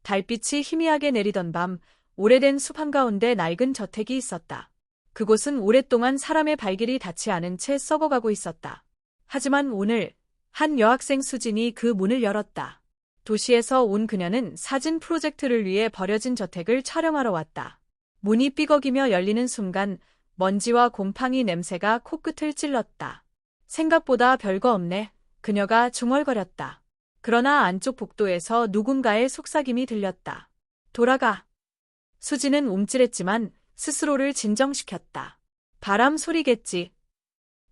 달빛이 희미하게 내리던 밤, 오래된 숲 한가운데 낡은 저택이 있었다. 그곳은 오랫동안 사람의 발길이 닿지 않은 채 썩어가고 있었다. 하지만 오늘 한 여학생 수진이 그 문을 열었다. 도시에서 온 그녀는 사진 프로젝트를 위해 버려진 저택을 촬영하러 왔다. 문이 삐걱이며 열리는 순간 먼지와 곰팡이 냄새가 코끝을 찔렀다. 생각보다 별거 없네. 그녀가 중얼거렸다. 그러나 안쪽 복도에서 누군가의 속삭임이 들렸다. 돌아가. 수지는 움찔했지만 스스로를 진정시켰다. 바람 소리겠지.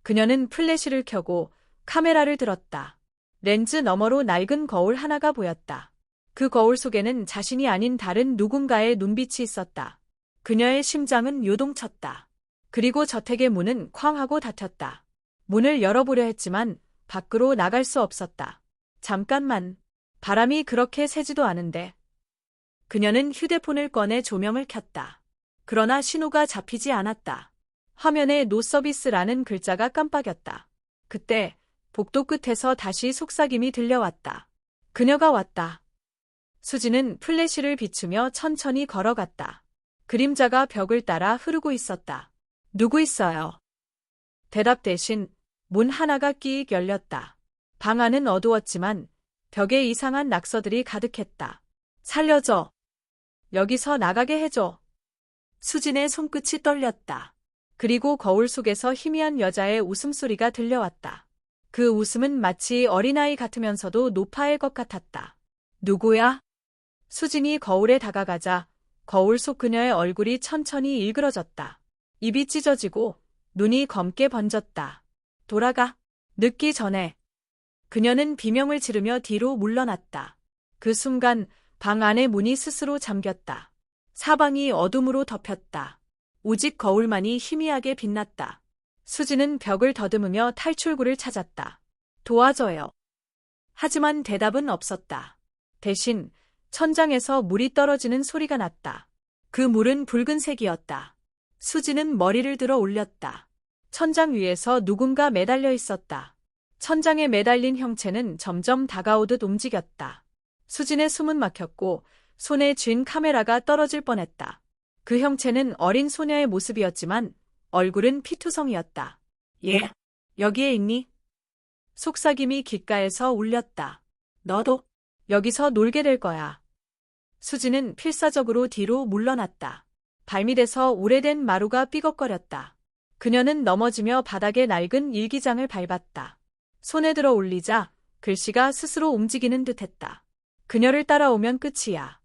그녀는 플래시를 켜고 카메라를 들었다. 렌즈 너머로 낡은 거울 하나가 보였다. 그 거울 속에는 자신이 아닌 다른 누군가의 눈빛이 있었다. 그녀의 심장은 요동쳤다. 그리고 저택의 문은 쾅 하고 닫혔다. 문을 열어보려 했지만 밖으로 나갈 수 없었다. 잠깐만. 바람이 그렇게 세지도 않은데. 그녀는 휴대폰을 꺼내 조명을 켰다. 그러나 신호가 잡히지 않았다. 화면에 노 서비스라는 글자가 깜빡였다. 그때 복도 끝에서 다시 속삭임이 들려왔다. 그녀가 왔다. 수지는 플래시를 비추며 천천히 걸어갔다. 그림자가 벽을 따라 흐르고 있었다. 누구 있어요? 대답 대신 문 하나가 끼익 열렸다. 방 안은 어두웠지만 벽에 이상한 낙서들이 가득했다. 살려줘. 여기서 나가게 해줘. 수진의 손끝이 떨렸다. 그리고 거울 속에서 희미한 여자의 웃음소리가 들려왔다. 그 웃음은 마치 어린아이 같으면서도 노파의 것 같았다. 누구야? 수진이 거울에 다가가자 거울 속 그녀의 얼굴이 천천히 일그러졌다. 입이 찢어지고 눈이 검게 번졌다. 돌아가. 늦기 전에. 그녀는 비명을 지르며 뒤로 물러났다. 그 순간 방 안의 문이 스스로 잠겼다. 사방이 어둠으로 덮였다. 오직 거울만이 희미하게 빛났다. 수지는 벽을 더듬으며 탈출구를 찾았다. 도와줘요. 하지만 대답은 없었다. 대신 천장에서 물이 떨어지는 소리가 났다. 그 물은 붉은색이었다. 수지는 머리를 들어 올렸다. 천장 위에서 누군가 매달려 있었다. 천장에 매달린 형체는 점점 다가오듯 움직였다. 수진의 숨은 막혔고 손에 쥔 카메라가 떨어질 뻔했다. 그 형체는 어린 소녀의 모습이었지만 얼굴은 피투성이었다. 얘, 여기에 있니? 속삭임이 귓가에서 울렸다. 너도 여기서 놀게 될 거야. 수지는 필사적으로 뒤로 물러났다. 발밑에서 오래된 마루가 삐걱거렸다. 그녀는 넘어지며 바닥에 낡은 일기장을 밟았다. 손에 들어 올리자 글씨가 스스로 움직이는 듯했다. 그녀를 따라오면 끝이야.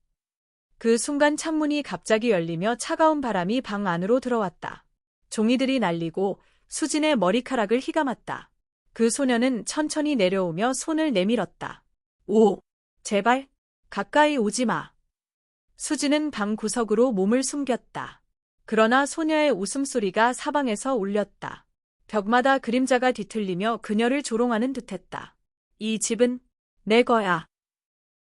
그 순간 창문이 갑자기 열리며 차가운 바람이 방 안으로 들어왔다. 종이들이 날리고 수진의 머리카락을 휘감았다. 그 소녀는 천천히 내려오며 손을 내밀었다. 오, 제발, 가까이 오지 마. 수진은 방 구석으로 몸을 숨겼다. 그러나 소녀의 웃음소리가 사방에서 울렸다. 벽마다 그림자가 뒤틀리며 그녀를 조롱하는 듯했다. 이 집은 내 거야.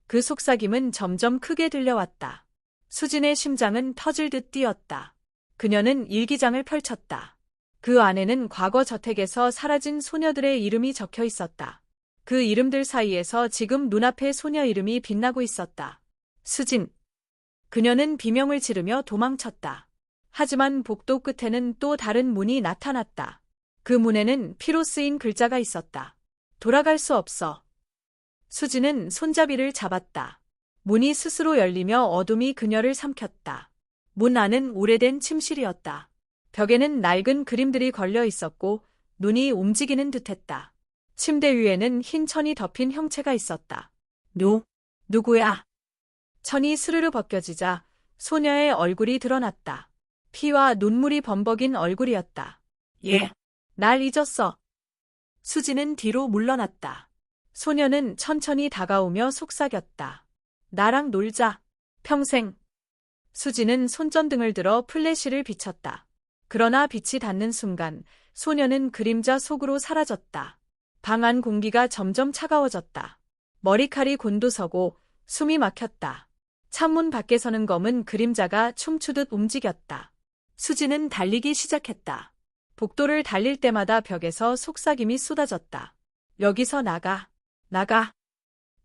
그 속삭임은 점점 크게 들려왔다. 수진의 심장은 터질 듯 뛰었다. 그녀는 일기장을 펼쳤다. 그 안에는 과거 저택에서 사라진 소녀들의 이름이 적혀 있었다. 그 이름들 사이에서 지금 눈앞에 소녀 이름이 빛나고 있었다. 수진. 그녀는 비명을 지르며 도망쳤다. 하지만 복도 끝에는 또 다른 문이 나타났다. 그 문에는 피로 쓰인 글자가 있었다. 돌아갈 수 없어. 수지는 손잡이를 잡았다. 문이 스스로 열리며 어둠이 그녀를 삼켰다. 문 안은 오래된 침실이었다. 벽에는 낡은 그림들이 걸려 있었고 눈이 움직이는 듯했다. 침대 위에는 흰 천이 덮인 형체가 있었다. 누구야? 천이 스르르 벗겨지자 소녀의 얼굴이 드러났다. 피와 눈물이 범벅인 얼굴이었다. 얘, 날 잊었어. 수지는 뒤로 물러났다. 소녀는 천천히 다가오며 속삭였다. 나랑 놀자. 평생. 수지는 손전등을 들어 플래시를 비췄다. 그러나 빛이 닿는 순간 소녀는 그림자 속으로 사라졌다. 방 안 공기가 점점 차가워졌다. 머리칼이 곤두서고 숨이 막혔다. 창문 밖에서는 검은 그림자가 춤추듯 움직였다. 수지는 달리기 시작했다. 복도를 달릴 때마다 벽에서 속삭임이 쏟아졌다. 여기서 나가.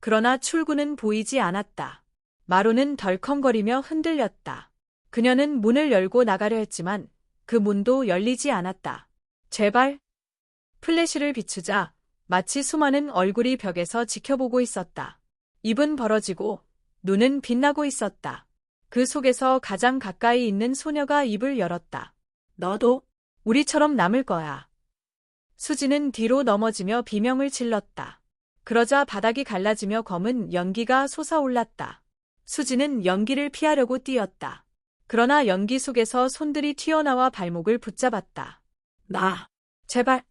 그러나 출구는 보이지 않았다. 마루는 덜컹거리며 흔들렸다. 그녀는 문을 열고 나가려 했지만 그 문도 열리지 않았다. 제발. 플래시를 비추자 마치 수많은 얼굴이 벽에서 지켜보고 있었다. 입은 벌어지고 눈은 빛나고 있었다. 그 속에서 가장 가까이 있는 소녀가 입을 열었다. 너도 우리처럼 남을 거야. 수지는 뒤로 넘어지며 비명을 질렀다. 그러자 바닥이 갈라지며 검은 연기가 솟아올랐다. 수지는 연기를 피하려고 뛰었다. 그러나 연기 속에서 손들이 튀어나와 발목을 붙잡았다. 제발.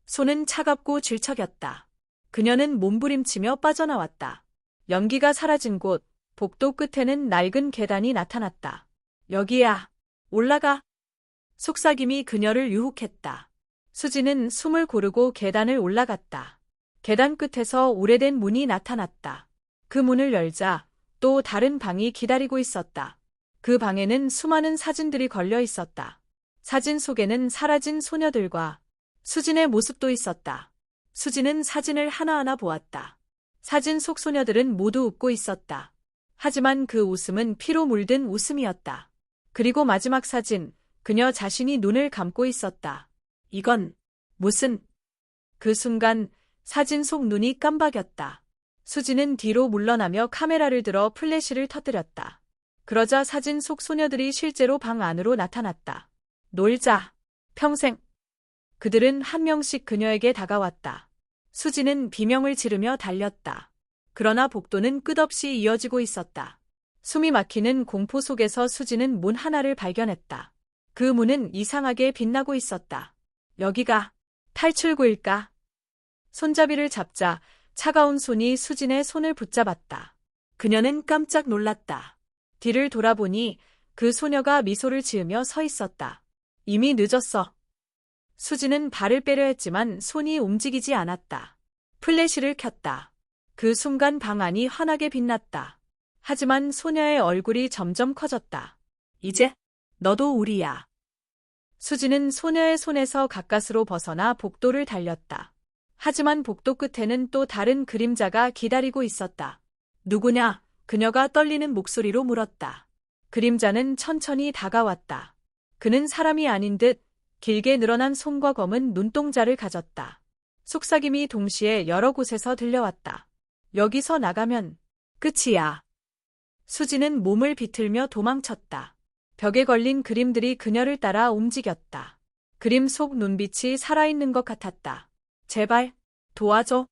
손은 차갑고 질척였다. 그녀는 몸부림치며 빠져나왔다. 연기가 사라진 곳, 복도 끝에는 낡은 계단이 나타났다. 여기야. 올라가. 속삭임이 그녀를 유혹했다. 수지는 숨을 고르고 계단을 올라갔다. 계단 끝에서 오래된 문이 나타났다. 그 문을 열자 또 다른 방이 기다리고 있었다. 그 방에는 수많은 사진들이 걸려 있었다. 사진 속에는 사라진 소녀들과 수진의 모습도 있었다. 수지는 사진을 하나하나 보았다. 사진 속 소녀들은 모두 웃고 있었다. 하지만 그 웃음은 피로 물든 웃음이었다. 그리고 마지막 사진, 그녀 자신이 눈을 감고 있었다. 이건 무슨... 그 순간 사진 속 눈이 깜박였다. 수지는 뒤로 물러나며 카메라를 들어 플래시를 터뜨렸다. 그러자 사진 속 소녀들이 실제로 방 안으로 나타났다. 놀자. 평생. 그들은 한 명씩 그녀에게 다가왔다. 수지는 비명을 지르며 달렸다. 그러나 복도는 끝없이 이어지고 있었다. 숨이 막히는 공포 속에서 수지는 문 하나를 발견했다. 그 문은 이상하게 빛나고 있었다. 여기가 탈출구일까? 손잡이를 잡자 차가운 손이 수진의 손을 붙잡았다. 그녀는 깜짝 놀랐다. 뒤를 돌아보니 그 소녀가 미소를 지으며 서 있었다. 이미 늦었어. 수지는 발을 빼려 했지만 손이 움직이지 않았다. 플래시를 켰다. 그 순간 방 안이 환하게 빛났다. 하지만 소녀의 얼굴이 점점 커졌다. 이제 너도 우리야. 수지는 소녀의 손에서 가까스로 벗어나 복도를 달렸다. 하지만 복도 끝에는 또 다른 그림자가 기다리고 있었다. 누구냐? 그녀가 떨리는 목소리로 물었다. 그림자는 천천히 다가왔다. 그는 사람이 아닌 듯 길게 늘어난 손과 검은 눈동자를 가졌다. 속삭임이 동시에 여러 곳에서 들려왔다. 여기서 나가면 끝이야. 수지는 몸을 비틀며 도망쳤다. 벽에 걸린 그림들이 그녀를 따라 움직였다. 그림 속 눈빛이 살아있는 것 같았다. 제발, 도와줘.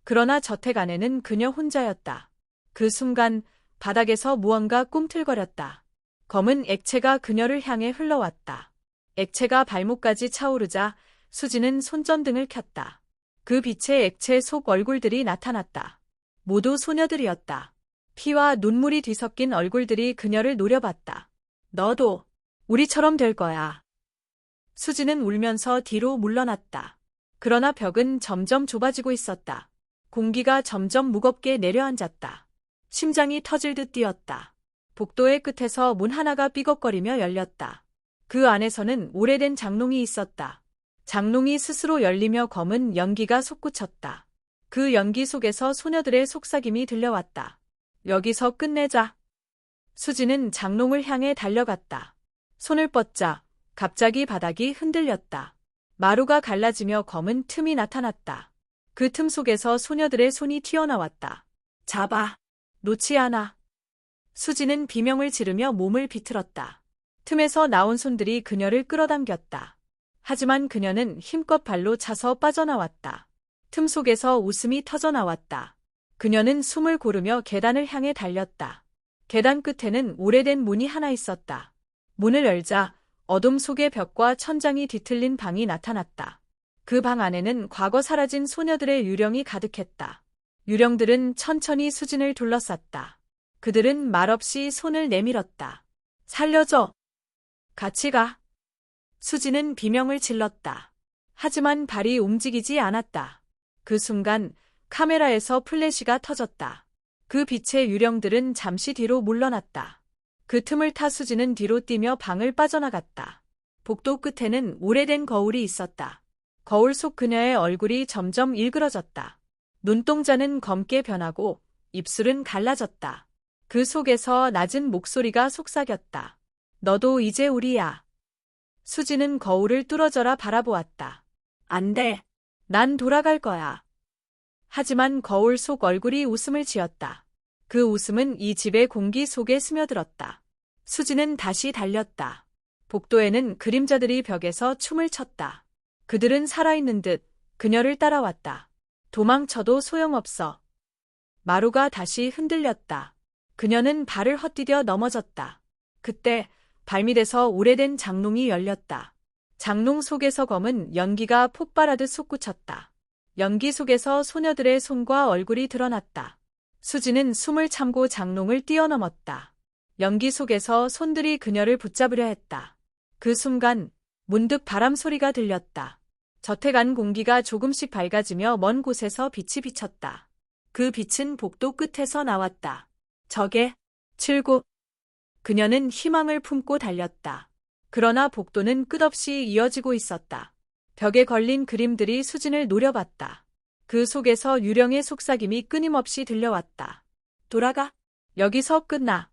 그러나 저택 안에는 그녀 혼자였다. 그 순간 바닥에서 무언가 꿈틀거렸다. 검은 액체가 그녀를 향해 흘러왔다. 액체가 발목까지 차오르자 수지는 손전등을 켰다. 그 빛의 액체 속 얼굴들이 나타났다. 모두 소녀들이었다. 피와 눈물이 뒤섞인 얼굴들이 그녀를 노려봤다. 너도 우리처럼 될 거야. 수지는 울면서 뒤로 물러났다. 그러나 벽은 점점 좁아지고 있었다. 공기가 점점 무겁게 내려앉았다. 심장이 터질 듯 뛰었다. 복도의 끝에서 문 하나가 삐걱거리며 열렸다. 그 안에서는 오래된 장롱이 있었다. 장롱이 스스로 열리며 검은 연기가 솟구쳤다. 그 연기 속에서 소녀들의 속삭임이 들려왔다. 여기서 끝내자. 수지는 장롱을 향해 달려갔다. 손을 뻗자 갑자기 바닥이 흔들렸다. 마루가 갈라지며 검은 틈이 나타났다. 그 틈 속에서 소녀들의 손이 튀어나왔다. 잡아. 놓지 않아. 수지는 비명을 지르며 몸을 비틀었다. 틈에서 나온 손들이 그녀를 끌어당겼다. 하지만 그녀는 힘껏 발로 차서 빠져나왔다. 틈 속에서 웃음이 터져나왔다. 그녀는 숨을 고르며 계단을 향해 달렸다. 계단 끝에는 오래된 문이 하나 있었다. 문을 열자 어둠 속의 벽과 천장이 뒤틀린 방이 나타났다. 그 방 안에는 과거 사라진 소녀들의 유령이 가득했다. 유령들은 천천히 수진을 둘러쌌다. 그들은 말없이 손을 내밀었다. 살려줘. 같이 가. 수지는 비명을 질렀다. 하지만 발이 움직이지 않았다. 그 순간 카메라에서 플래시가 터졌다. 그 빛의 유령들은 잠시 뒤로 물러났다. 그 틈을 타 수지는 뒤로 뛰며 방을 빠져나갔다. 복도 끝에는 오래된 거울이 있었다. 거울 속 그녀의 얼굴이 점점 일그러졌다. 눈동자는 검게 변하고 입술은 갈라졌다. 그 속에서 낮은 목소리가 속삭였다. 너도 이제 우리야. 수지는 거울을 뚫어져라 바라보았다. 안 돼. 난 돌아갈 거야. 하지만 거울 속 얼굴이 웃음을 지었다. 그 웃음은 이 집의 공기 속에 스며들었다. 수지는 다시 달렸다. 복도에는 그림자들이 벽에서 춤을 췄다. 그들은 살아있는 듯 그녀를 따라왔다. 도망쳐도 소용없어. 마루가 다시 흔들렸다. 그녀는 발을 헛디뎌 넘어졌다. 그때 발밑에서 오래된 장롱이 열렸다. 장롱 속에서 검은 연기가 폭발하듯 솟구쳤다. 연기 속에서 소녀들의 손과 얼굴이 드러났다. 수지는 숨을 참고 장롱을 뛰어넘었다. 연기 속에서 손들이 그녀를 붙잡으려 했다. 그 순간 문득 바람 소리가 들렸다. 저택 안 공기가 조금씩 밝아지며 먼 곳에서 빛이 비쳤다. 그 빛은 복도 끝에서 나왔다. 저게 79. 그녀는 희망을 품고 달렸다. 그러나 복도는 끝없이 이어지고 있었다. 벽에 걸린 그림들이 수진을 노려봤다. 그 속에서 유령의 속삭임이 끊임없이 들려왔다. 돌아가. 여기서 끝나.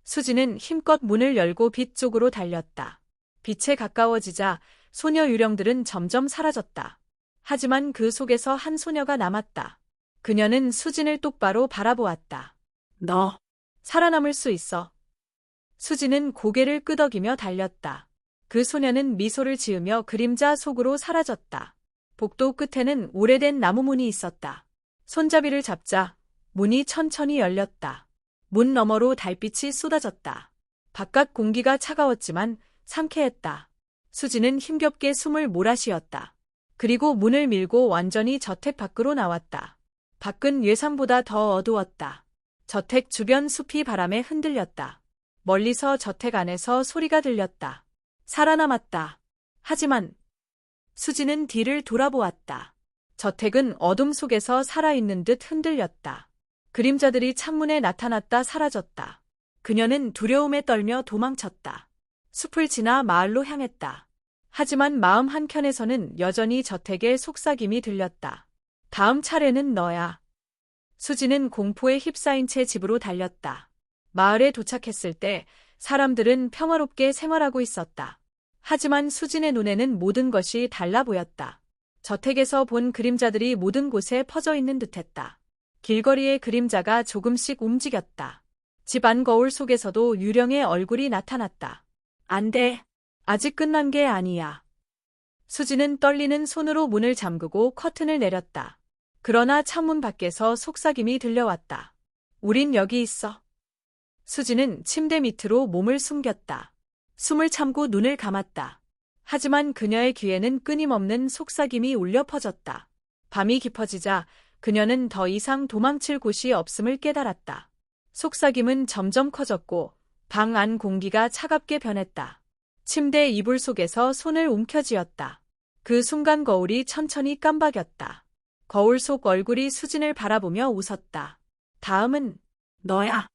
수진은 힘껏 문을 열고 빛 쪽으로 달렸다. 빛에 가까워지자 소녀 유령들은 점점 사라졌다. 하지만 그 속에서 한 소녀가 남았다. 그녀는 수진을 똑바로 바라보았다. 너 살아남을 수 있어. 수진은 고개를 끄덕이며 달렸다. 그 소녀는 미소를 지으며 그림자 속으로 사라졌다. 복도 끝에는 오래된 나무문이 있었다. 손잡이를 잡자 문이 천천히 열렸다. 문 너머로 달빛이 쏟아졌다. 바깥 공기가 차가웠지만 상쾌했다. 수지는 힘겹게 숨을 몰아쉬었다. 그리고 문을 밀고 완전히 저택 밖으로 나왔다. 밖은 예상보다 더 어두웠다. 저택 주변 숲이 바람에 흔들렸다. 멀리서 저택 안에서 소리가 들렸다. 살아남았다. 하지만 수지는 뒤를 돌아보았다. 저택은 어둠 속에서 살아있는 듯 흔들렸다. 그림자들이 창문에 나타났다 사라졌다. 그녀는 두려움에 떨며 도망쳤다. 숲을 지나 마을로 향했다. 하지만 마음 한켠에서는 여전히 저택의 속삭임이 들렸다. 다음 차례는 너야. 수지는 공포에 휩싸인 채 집으로 달렸다. 마을에 도착했을 때 사람들은 평화롭게 생활하고 있었다. 하지만 수진의 눈에는 모든 것이 달라 보였다. 저택에서 본 그림자들이 모든 곳에 퍼져 있는 듯했다. 길거리의 그림자가 조금씩 움직였다. 집 안 거울 속에서도 유령의 얼굴이 나타났다. 안 돼. 아직 끝난 게 아니야. 수지는 떨리는 손으로 문을 잠그고 커튼을 내렸다. 그러나 창문 밖에서 속삭임이 들려왔다. 우린 여기 있어. 수지는 침대 밑으로 몸을 숨겼다. 숨을 참고 눈을 감았다. 하지만 그녀의 귀에는 끊임없는 속삭임이 울려 퍼졌다. 밤이 깊어지자 그녀는 더 이상 도망칠 곳이 없음을 깨달았다. 속삭임은 점점 커졌고 방 안 공기가 차갑게 변했다. 침대 이불 속에서 손을 움켜쥐었다. 그 순간 거울이 천천히 깜박였다. 거울 속 얼굴이 수진을 바라보며 웃었다. 다음은 너야.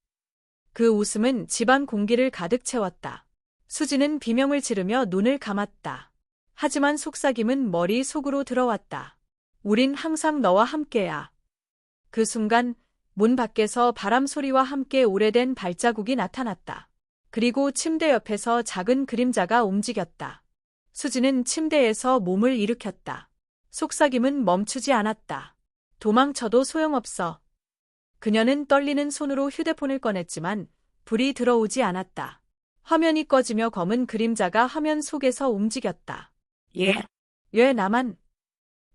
그 웃음은 집안 공기를 가득 채웠다. 수지는 비명을 지르며 눈을 감았다. 하지만 속삭임은 머리 속으로 들어왔다. 우린 항상 너와 함께야. 그 순간 문 밖에서 바람 소리와 함께 오래된 발자국이 나타났다. 그리고 침대 옆에서 작은 그림자가 움직였다. 수지는 침대에서 몸을 일으켰다. 속삭임은 멈추지 않았다. 도망쳐도 소용없어. 그녀는 떨리는 손으로 휴대폰을 꺼냈지만 불이 들어오지 않았다. 화면이 꺼지며 검은 그림자가 화면 속에서 움직였다. 왜 나만?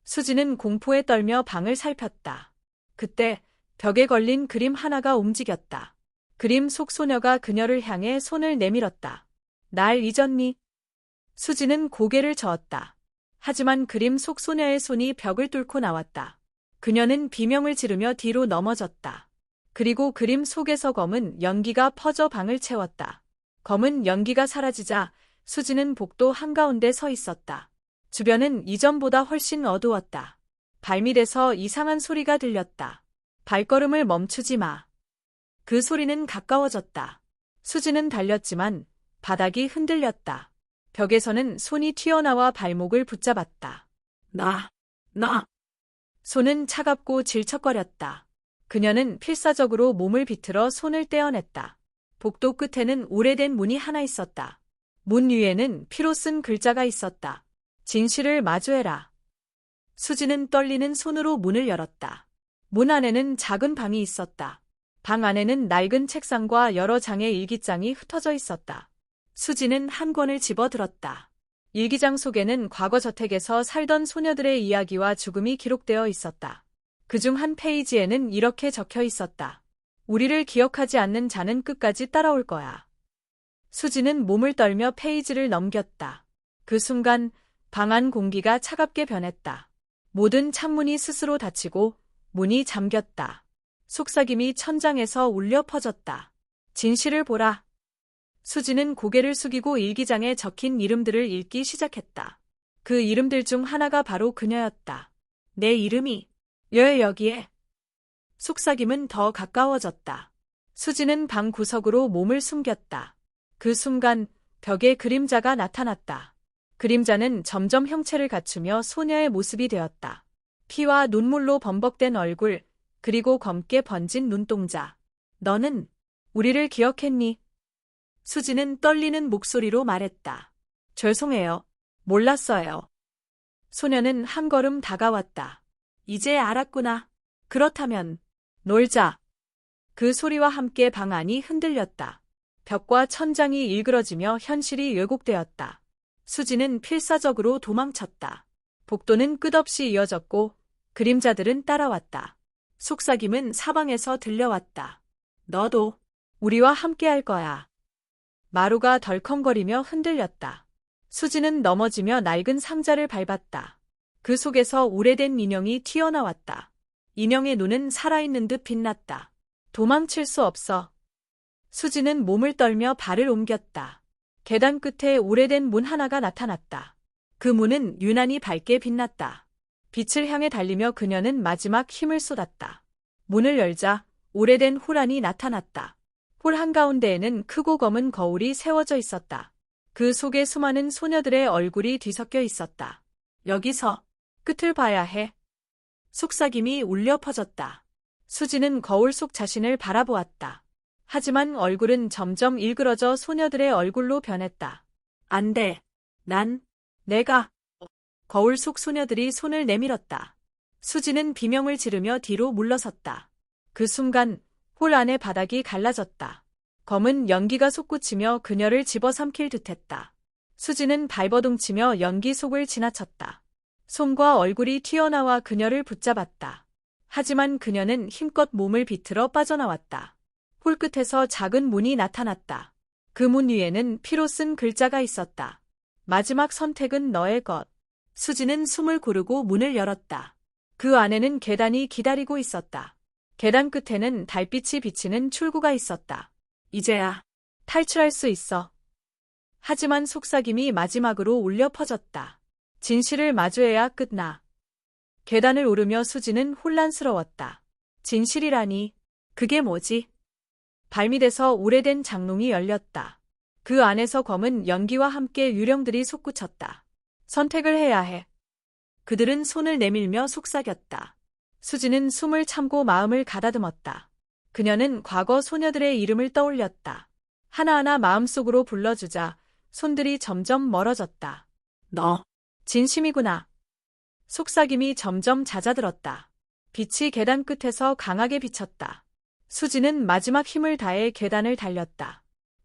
수지는 공포에 떨며 방을 살폈다. 그때 벽에 걸린 그림 하나가 움직였다. 그림 속 소녀가 그녀를 향해 손을 내밀었다. 날 잊었니? 수지는 고개를 저었다. 하지만 그림 속 소녀의 손이 벽을 뚫고 나왔다. 그녀는 비명을 지르며 뒤로 넘어졌다. 그리고 그림 속에서 검은 연기가 퍼져 방을 채웠다. 검은 연기가 사라지자 수지는 복도 한가운데 서 있었다. 주변은 이전보다 훨씬 어두웠다. 발밑에서 이상한 소리가 들렸다. 발걸음을 멈추지 마. 그 소리는 가까워졌다. 수지는 달렸지만 바닥이 흔들렸다. 벽에서는 손이 튀어나와 발목을 붙잡았다. 나. 손은 차갑고 질척거렸다. 그녀는 필사적으로 몸을 비틀어 손을 떼어냈다. 복도 끝에는 오래된 문이 하나 있었다. 문 위에는 피로 쓴 글자가 있었다. 진실을 마주해라. 수지는 떨리는 손으로 문을 열었다. 문 안에는 작은 방이 있었다. 방 안에는 낡은 책상과 여러 장의 일기장이 흩어져 있었다. 수지는 한 권을 집어들었다. 일기장 속에는 과거 저택에서 살던 소녀들의 이야기와 죽음이 기록되어 있었다. 그중 한 페이지에는 이렇게 적혀 있었다. 우리를 기억하지 않는 자는 끝까지 따라올 거야. 수지는 몸을 떨며 페이지를 넘겼다. 그 순간 방 안 공기가 차갑게 변했다. 모든 창문이 스스로 닫히고 문이 잠겼다. 속삭임이 천장에서 울려 퍼졌다. 진실을 보라. 수지는 고개를 숙이고 일기장에 적힌 이름들을 읽기 시작했다. 그 이름들 중 하나가 바로 그녀였다. 내 이름이 여기에. 속삭임은 더 가까워졌다. 수지는 방 구석으로 몸을 숨겼다. 그 순간 벽에 그림자가 나타났다. 그림자는 점점 형체를 갖추며 소녀의 모습이 되었다. 피와 눈물로 범벅된 얼굴, 그리고 검게 번진 눈동자. 너는 우리를 기억했니? 수지는 떨리는 목소리로 말했다. 죄송해요. 몰랐어요. 소녀는 한 걸음 다가왔다. 이제 알았구나. 그렇다면 놀자. 그 소리와 함께 방 안이 흔들렸다. 벽과 천장이 일그러지며 현실이 왜곡되었다. 수지는 필사적으로 도망쳤다. 복도는 끝없이 이어졌고 그림자들은 따라왔다. 속삭임은 사방에서 들려왔다. 너도 우리와 함께할 거야. 마루가 덜컹거리며 흔들렸다. 수지는 넘어지며 낡은 상자를 밟았다. 그 속에서 오래된 인형이 튀어나왔다. 인형의 눈은 살아있는 듯 빛났다. 도망칠 수 없어. 수지는 몸을 떨며 발을 옮겼다. 계단 끝에 오래된 문 하나가 나타났다. 그 문은 유난히 밝게 빛났다. 빛을 향해 달리며 그녀는 마지막 힘을 쏟았다. 문을 열자 오래된 홀 안이 나타났다. 홀 한가운데에는 크고 검은 거울이 세워져 있었다. 그 속에 수많은 소녀들의 얼굴이 뒤섞여 있었다. 여기서 끝을 봐야 해. 속삭임이 울려 퍼졌다. 수지는 거울 속 자신을 바라보았다. 하지만 얼굴은 점점 일그러져 소녀들의 얼굴로 변했다. 안 돼. 내가. 거울 속 소녀들이 손을 내밀었다. 수지는 비명을 지르며 뒤로 물러섰다. 그 순간 홀 안의 바닥이 갈라졌다. 검은 연기가 솟구치며 그녀를 집어삼킬 듯했다. 수지는 발버둥치며 연기 속을 지나쳤다. 손과 얼굴이 튀어나와 그녀를 붙잡았다. 하지만 그녀는 힘껏 몸을 비틀어 빠져나왔다. 홀 끝에서 작은 문이 나타났다. 그 문 위에는 피로 쓴 글자가 있었다. 마지막 선택은 너의 것. 수지는 숨을 고르고 문을 열었다. 그 안에는 계단이 기다리고 있었다. 계단 끝에는 달빛이 비치는 출구가 있었다. 이제야 탈출할 수 있어. 하지만 속삭임이 마지막으로 울려 퍼졌다. 진실을 마주해야 끝나. 계단을 오르며 수지는 혼란스러웠다. 진실이라니, 그게 뭐지? 발밑에서 오래된 장롱이 열렸다. 그 안에서 검은 연기와 함께 유령들이 솟구쳤다. 선택을 해야 해. 그들은 손을 내밀며 속삭였다. 수지는 숨을 참고 마음을 가다듬었다. 그녀는 과거 소녀들의 이름을 떠올렸다. 하나하나 마음속으로 불러주자 손들이 점점 멀어졌다. 너, 진심이구나. 속삭임이 점점 잦아들었다. 빛이 계단 끝에서 강하게 비쳤다. 수지는 마지막 힘을 다해 계단을 달렸다.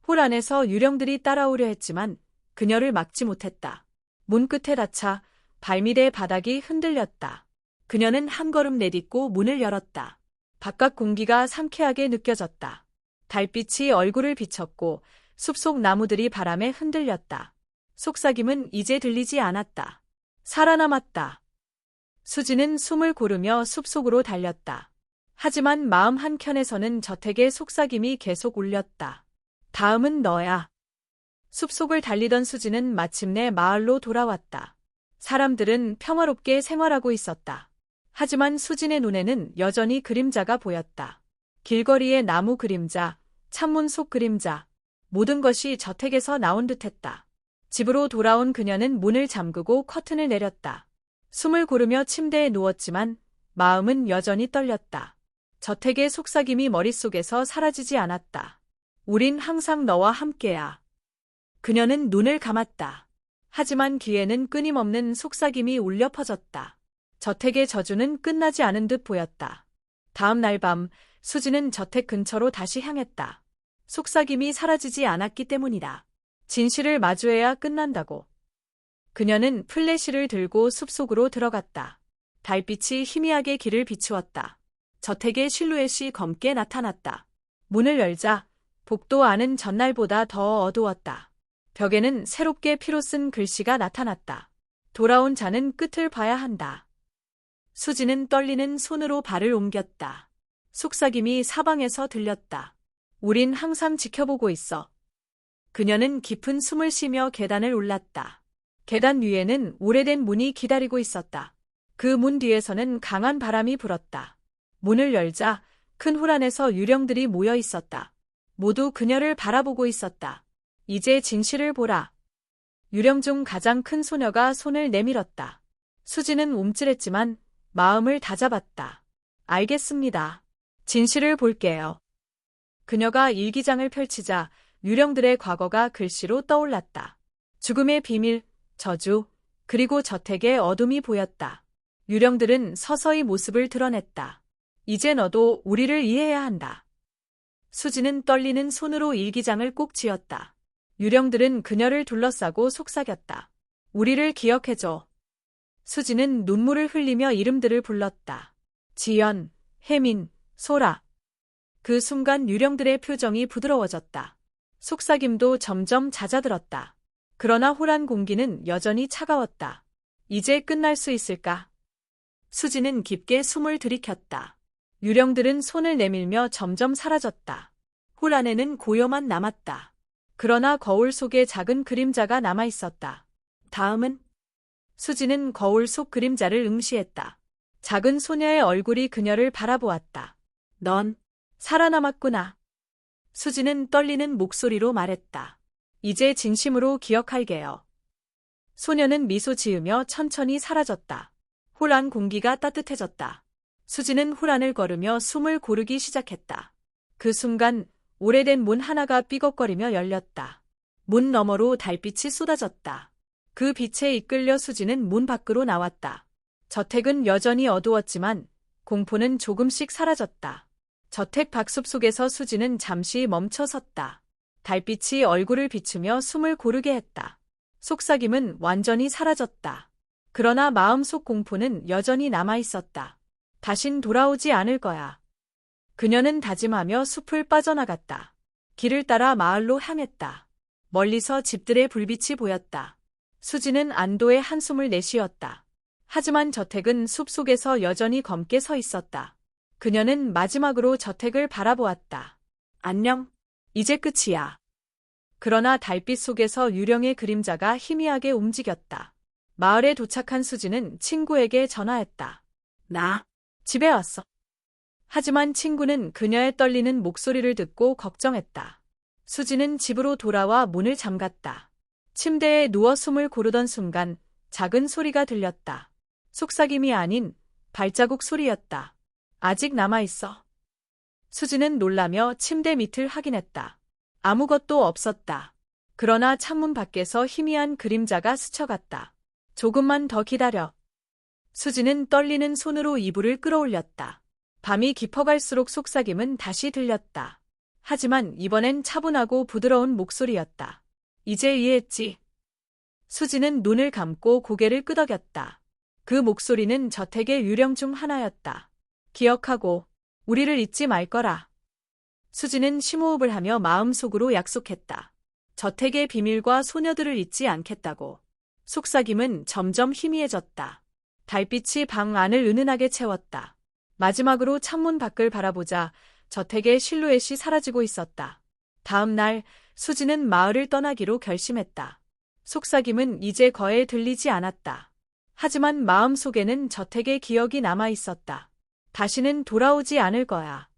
홀 안에서 유령들이 따라오려 했지만 그녀를 막지 못했다. 문 끝에 닫자 발밑의 바닥이 흔들렸다. 그녀는 한 걸음 내딛고 문을 열었다. 바깥 공기가 상쾌하게 느껴졌다. 달빛이 얼굴을 비쳤고 숲속 나무들이 바람에 흔들렸다. 속삭임은 이제 들리지 않았다. 살아남았다. 수지는 숨을 고르며 숲속으로 달렸다. 하지만 마음 한켠에서는 저택의 속삭임이 계속 울렸다. 다음은 너야. 숲속을 달리던 수지는 마침내 마을로 돌아왔다. 사람들은 평화롭게 생활하고 있었다. 하지만 수진의 눈에는 여전히 그림자가 보였다. 길거리의 나무 그림자, 창문 속 그림자, 모든 것이 저택에서 나온 듯했다. 집으로 돌아온 그녀는 문을 잠그고 커튼을 내렸다. 숨을 고르며 침대에 누웠지만 마음은 여전히 떨렸다. 저택의 속삭임이 머릿속에서 사라지지 않았다. 우린 항상 너와 함께야. 그녀는 눈을 감았다. 하지만 귀에는 끊임없는 속삭임이 울려 퍼졌다. 저택의 저주는 끝나지 않은 듯 보였다. 다음 날 밤, 수지는 저택 근처로 다시 향했다. 속삭임이 사라지지 않았기 때문이다. 진실을 마주해야 끝난다고. 그녀는 플래시를 들고 숲속으로 들어갔다. 달빛이 희미하게 길을 비추었다. 저택의 실루엣이 검게 나타났다. 문을 열자 복도 안은 전날보다 더 어두웠다. 벽에는 새롭게 피로 쓴 글씨가 나타났다. 돌아온 자는 끝을 봐야 한다. 수지는 떨리는 손으로 발을 옮겼다. 속삭임이 사방에서 들렸다. 우린 항상 지켜보고 있어. 그녀는 깊은 숨을 쉬며 계단을 올랐다. 계단 위에는 오래된 문이 기다리고 있었다. 그 문 뒤에서는 강한 바람이 불었다. 문을 열자 큰 홀 안에서 유령들이 모여 있었다. 모두 그녀를 바라보고 있었다. 이제 진실을 보라. 유령 중 가장 큰 소녀가 손을 내밀었다. 수지는 움찔했지만 마음을 다잡았다. 알겠습니다. 진실을 볼게요. 그녀가 일기장을 펼치자 유령들의 과거가 글씨로 떠올랐다. 죽음의 비밀, 저주, 그리고 저택의 어둠이 보였다. 유령들은 서서히 모습을 드러냈다. 이제 너도 우리를 이해해야 한다. 수지는 떨리는 손으로 일기장을 꼭 쥐었다. 유령들은 그녀를 둘러싸고 속삭였다. 우리를 기억해줘. 수지는 눈물을 흘리며 이름들을 불렀다. 지연, 혜민, 소라. 그 순간 유령들의 표정이 부드러워졌다. 속삭임도 점점 잦아들었다. 그러나 홀한 공기는 여전히 차가웠다. 이제 끝날 수 있을까? 수지는 깊게 숨을 들이켰다. 유령들은 손을 내밀며 점점 사라졌다. 홀 안에는 고요만 남았다. 그러나 거울 속에 작은 그림자가 남아있었다. 다음은? 수지는 거울 속 그림자를 응시했다. 작은 소녀의 얼굴이 그녀를 바라보았다. 넌 살아남았구나. 수지는 떨리는 목소리로 말했다. 이제 진심으로 기억할게요. 소녀는 미소 지으며 천천히 사라졌다. 홀 안 공기가 따뜻해졌다. 수지는 홀 안을 걸으며 숨을 고르기 시작했다. 그 순간 오래된 문 하나가 삐걱거리며 열렸다. 문 너머로 달빛이 쏟아졌다. 그 빛에 이끌려 수지는 문 밖으로 나왔다. 저택은 여전히 어두웠지만 공포는 조금씩 사라졌다. 저택 밖숲 속에서 수지는 잠시 멈춰 섰다. 달빛이 얼굴을 비추며 숨을 고르게 했다. 속삭임은 완전히 사라졌다. 그러나 마음속 공포는 여전히 남아있었다. 다신 돌아오지 않을 거야. 그녀는 다짐하며 숲을 빠져나갔다. 길을 따라 마을로 향했다. 멀리서 집들의 불빛이 보였다. 수지는 안도의 한숨을 내쉬었다. 하지만 저택은 숲속에서 여전히 검게 서 있었다. 그녀는 마지막으로 저택을 바라보았다. 안녕. 이제 끝이야. 그러나 달빛 속에서 유령의 그림자가 희미하게 움직였다. 마을에 도착한 수지는 친구에게 전화했다. 나 집에 왔어. 하지만 친구는 그녀의 떨리는 목소리를 듣고 걱정했다. 수지는 집으로 돌아와 문을 잠갔다. 침대에 누워 숨을 고르던 순간 작은 소리가 들렸다. 속삭임이 아닌 발자국 소리였다. 아직 남아있어. 수지는 놀라며 침대 밑을 확인했다. 아무것도 없었다. 그러나 창문 밖에서 희미한 그림자가 스쳐갔다. 조금만 더 기다려. 수지는 떨리는 손으로 이불을 끌어올렸다. 밤이 깊어갈수록 속삭임은 다시 들렸다. 하지만 이번엔 차분하고 부드러운 목소리였다. 이제 이해했지? 수지는 눈을 감고 고개를 끄덕였다. 그 목소리는 저택의 유령 중 하나였다. 기억하고 우리를 잊지 말 거라. 수지는 심호흡을 하며 마음속으로 약속했다. 저택의 비밀과 소녀들을 잊지 않겠다고. 속삭임은 점점 희미해졌다. 달빛이 방 안을 은은하게 채웠다. 마지막으로 창문 밖을 바라보자 저택의 실루엣이 사라지고 있었다. 다음 날 수지는 마을을 떠나기로 결심했다. 속삭임은 이제 거에 들리지 않았다. 하지만 마음속에는 저택의 기억이 남아 있었다. 다시는 돌아오지 않을 거야.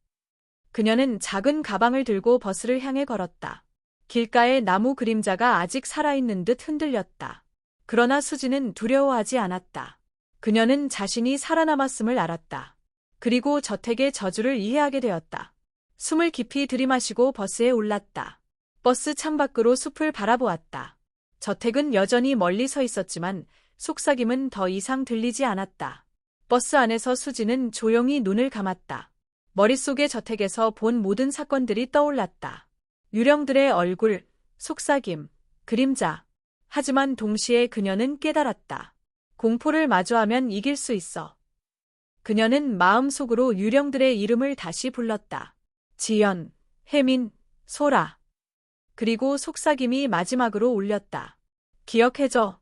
그녀는 작은 가방을 들고 버스를 향해 걸었다. 길가의 나무 그림자가 아직 살아있는 듯 흔들렸다. 그러나 수지는 두려워하지 않았다. 그녀는 자신이 살아남았음을 알았다. 그리고 저택의 저주를 이해하게 되었다. 숨을 깊이 들이마시고 버스에 올랐다. 버스 창밖으로 숲을 바라보았다. 저택은 여전히 멀리 서 있었지만 속삭임은 더 이상 들리지 않았다. 버스 안에서 수지는 조용히 눈을 감았다. 머릿속의 저택에서 본 모든 사건들이 떠올랐다. 유령들의 얼굴, 속삭임, 그림자. 하지만 동시에 그녀는 깨달았다. 공포를 마주하면 이길 수 있어. 그녀는 마음속으로 유령들의 이름을 다시 불렀다. 지연, 혜민, 소라. 그리고 속삭임이 마지막으로 울렸다. 기억해줘.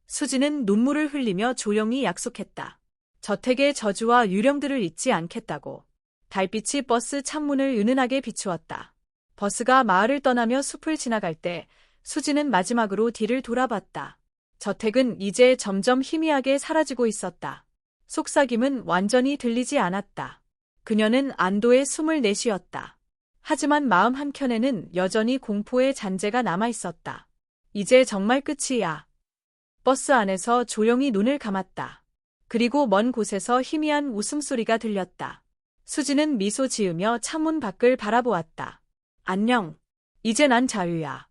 수지는 눈물을 흘리며 조용히 약속했다. 저택의 저주와 유령들을 잊지 않겠다고. 달빛이 버스 창문을 은은하게 비추었다. 버스가 마을을 떠나며 숲을 지나갈 때 수지는 마지막으로 뒤를 돌아봤다. 저택은 이제 점점 희미하게 사라지고 있었다. 속삭임은 완전히 들리지 않았다. 그녀는 안도의 숨을 내쉬었다. 하지만 마음 한켠에는 여전히 공포의 잔재가 남아있었다. 이제 정말 끝이야. 버스 안에서 조용히 눈을 감았다. 그리고 먼 곳에서 희미한 웃음소리가 들렸다. 수지는 미소 지으며 창문 밖을 바라보았다. 안녕. 이제 난 자유야.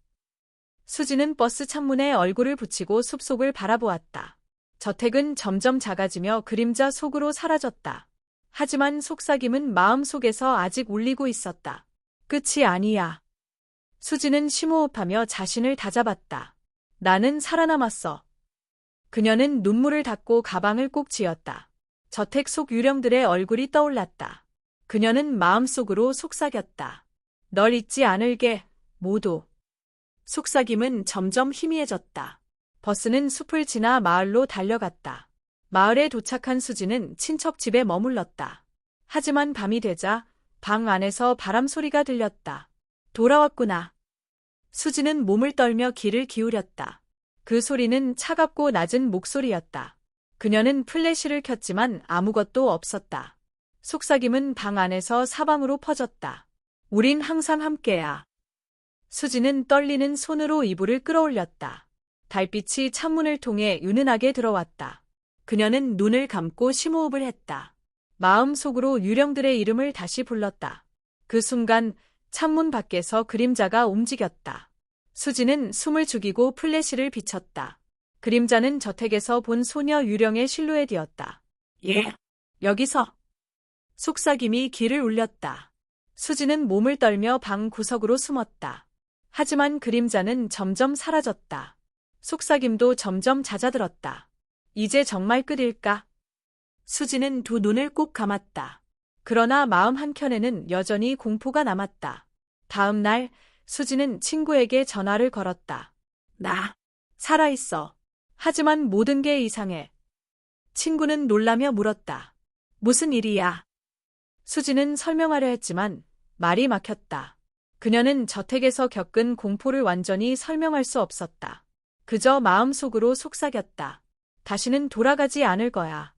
수지는 버스 창문에 얼굴을 붙이고 숲속을 바라보았다. 저택은 점점 작아지며 그림자 속으로 사라졌다. 하지만 속삭임은 마음속에서 아직 울리고 있었다. 끝이 아니야. 수지는 심호흡하며 자신을 다잡았다. 나는 살아남았어. 그녀는 눈물을 닦고 가방을 꼭 쥐었다. 저택 속 유령들의 얼굴이 떠올랐다. 그녀는 마음속으로 속삭였다. 널 잊지 않을게, 모두. 속삭임은 점점 희미해졌다. 버스는 숲을 지나 마을로 달려갔다. 마을에 도착한 수지는 친척 집에 머물렀다. 하지만 밤이 되자 방 안에서 바람 소리가 들렸다. 돌아왔구나. 수지는 몸을 떨며 귀를 기울였다. 그 소리는 차갑고 낮은 목소리였다. 그녀는 플래시를 켰지만 아무것도 없었다. 속삭임은 방 안에서 사방으로 퍼졌다. 우린 항상 함께야. 수지는 떨리는 손으로 이불을 끌어올렸다. 달빛이 창문을 통해 은은하게 들어왔다. 그녀는 눈을 감고 심호흡을 했다. 마음속으로 유령들의 이름을 다시 불렀다. 그 순간 창문 밖에서 그림자가 움직였다. 수지는 숨을 죽이고 플래시를 비췄다. 그림자는 저택에서 본 소녀 유령의 실루엣이었다. 예. 여기서. 속삭임이 귀를 울렸다. 수지는 몸을 떨며 방 구석으로 숨었다. 하지만 그림자는 점점 사라졌다. 속삭임도 점점 잦아들었다. 이제 정말 끝일까? 수지는 두 눈을 꼭 감았다. 그러나 마음 한켠에는 여전히 공포가 남았다. 다음 날 수지는 친구에게 전화를 걸었다. 나 살아있어. 하지만 모든 게 이상해. 친구는 놀라며 물었다. 무슨 일이야? 수지는 설명하려 했지만 말이 막혔다. 그녀는 저택에서 겪은 공포를 완전히 설명할 수 없었다. 그저 마음속으로 속삭였다. 다시는 돌아가지 않을 거야.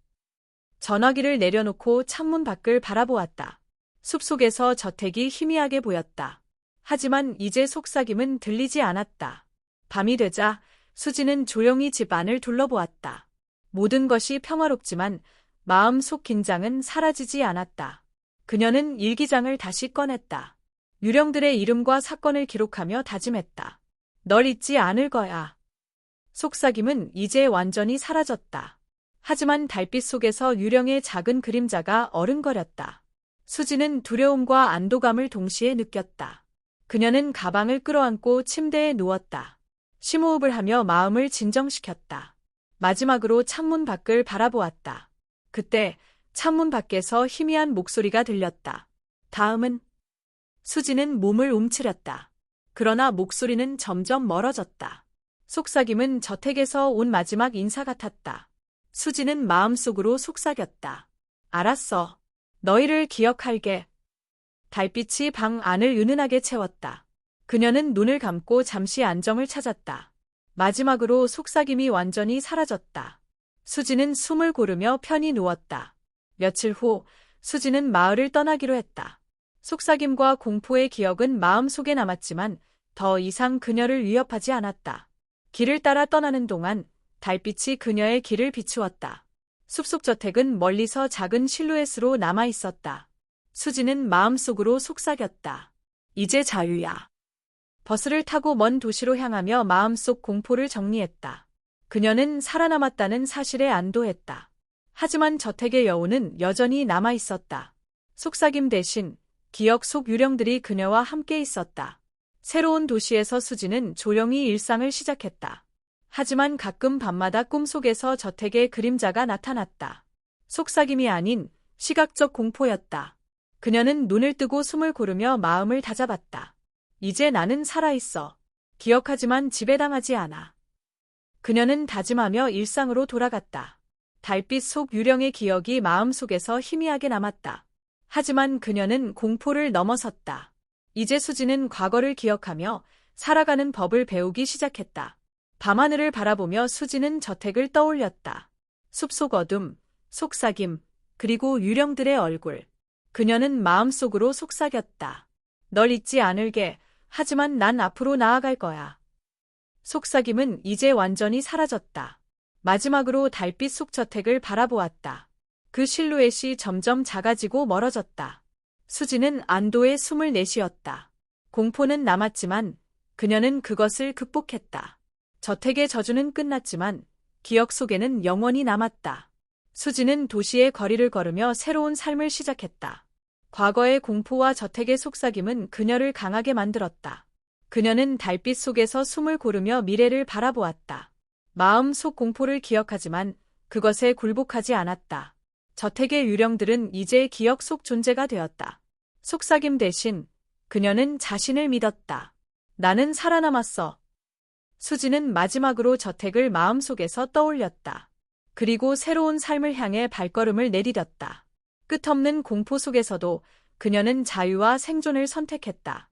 전화기를 내려놓고 창문 밖을 바라보았다. 숲속에서 저택이 희미하게 보였다. 하지만 이제 속삭임은 들리지 않았다. 밤이 되자 수지는 조용히 집 안을 둘러보았다. 모든 것이 평화롭지만 마음속 긴장은 사라지지 않았다. 그녀는 일기장을 다시 꺼냈다. 유령들의 이름과 사건을 기록하며 다짐했다. 널 잊지 않을 거야. 속삭임은 이제 완전히 사라졌다. 하지만 달빛 속에서 유령의 작은 그림자가 어른거렸다. 수지는 두려움과 안도감을 동시에 느꼈다. 그녀는 가방을 끌어안고 침대에 누웠다. 심호흡을 하며 마음을 진정시켰다. 마지막으로 창문 밖을 바라보았다. 그때 창문 밖에서 희미한 목소리가 들렸다. 다음은? 수지는 몸을 움츠렸다. 그러나 목소리는 점점 멀어졌다. 속삭임은 저택에서 온 마지막 인사 같았다. 수지는 마음속으로 속삭였다. 알았어. 너희를 기억할게. 달빛이 방 안을 은은하게 채웠다. 그녀는 눈을 감고 잠시 안정을 찾았다. 마지막으로 속삭임이 완전히 사라졌다. 수지는 숨을 고르며 편히 누웠다. 며칠 후 수지는 마을을 떠나기로 했다. 속삭임과 공포의 기억은 마음속에 남았지만 더 이상 그녀를 위협하지 않았다. 길을 따라 떠나는 동안 달빛이 그녀의 길을 비추었다. 숲속 저택은 멀리서 작은 실루엣으로 남아 있었다. 수지는 마음속으로 속삭였다. 이제 자유야. 버스를 타고 먼 도시로 향하며 마음속 공포를 정리했다. 그녀는 살아남았다는 사실에 안도했다. 하지만 저택의 여운은 여전히 남아 있었다. 속삭임 대신 기억 속 유령들이 그녀와 함께 있었다. 새로운 도시에서 수지는 조용히 일상을 시작했다. 하지만 가끔 밤마다 꿈속에서 저택의 그림자가 나타났다. 속삭임이 아닌 시각적 공포였다. 그녀는 눈을 뜨고 숨을 고르며 마음을 다잡았다. 이제 나는 살아있어. 기억하지만 지배당하지 않아. 그녀는 다짐하며 일상으로 돌아갔다. 달빛 속 유령의 기억이 마음속에서 희미하게 남았다. 하지만 그녀는 공포를 넘어섰다. 이제 수지는 과거를 기억하며 살아가는 법을 배우기 시작했다. 밤하늘을 바라보며 수지는 저택을 떠올렸다. 숲속 어둠, 속삭임, 그리고 유령들의 얼굴. 그녀는 마음속으로 속삭였다. 널 잊지 않을게. 하지만 난 앞으로 나아갈 거야. 속삭임은 이제 완전히 사라졌다. 마지막으로 달빛 속 저택을 바라보았다. 그 실루엣이 점점 작아지고 멀어졌다. 수지는 안도의 숨을 내쉬었다. 공포는 남았지만 그녀는 그것을 극복했다. 저택의 저주는 끝났지만 기억 속에는 영원히 남았다. 수지는 도시의 거리를 걸으며 새로운 삶을 시작했다. 과거의 공포와 저택의 속삭임은 그녀를 강하게 만들었다. 그녀는 달빛 속에서 숨을 고르며 미래를 바라보았다. 마음 속 공포를 기억하지만 그것에 굴복하지 않았다. 저택의 유령들은 이제 기억 속 존재가 되었다. 속삭임 대신 그녀는 자신을 믿었다. 나는 살아남았어. 수지는 마지막으로 저택을 마음속에서 떠올렸다. 그리고 새로운 삶을 향해 발걸음을 내디뎠다. 끝없는 공포 속에서도 그녀는 자유와 생존을 선택했다.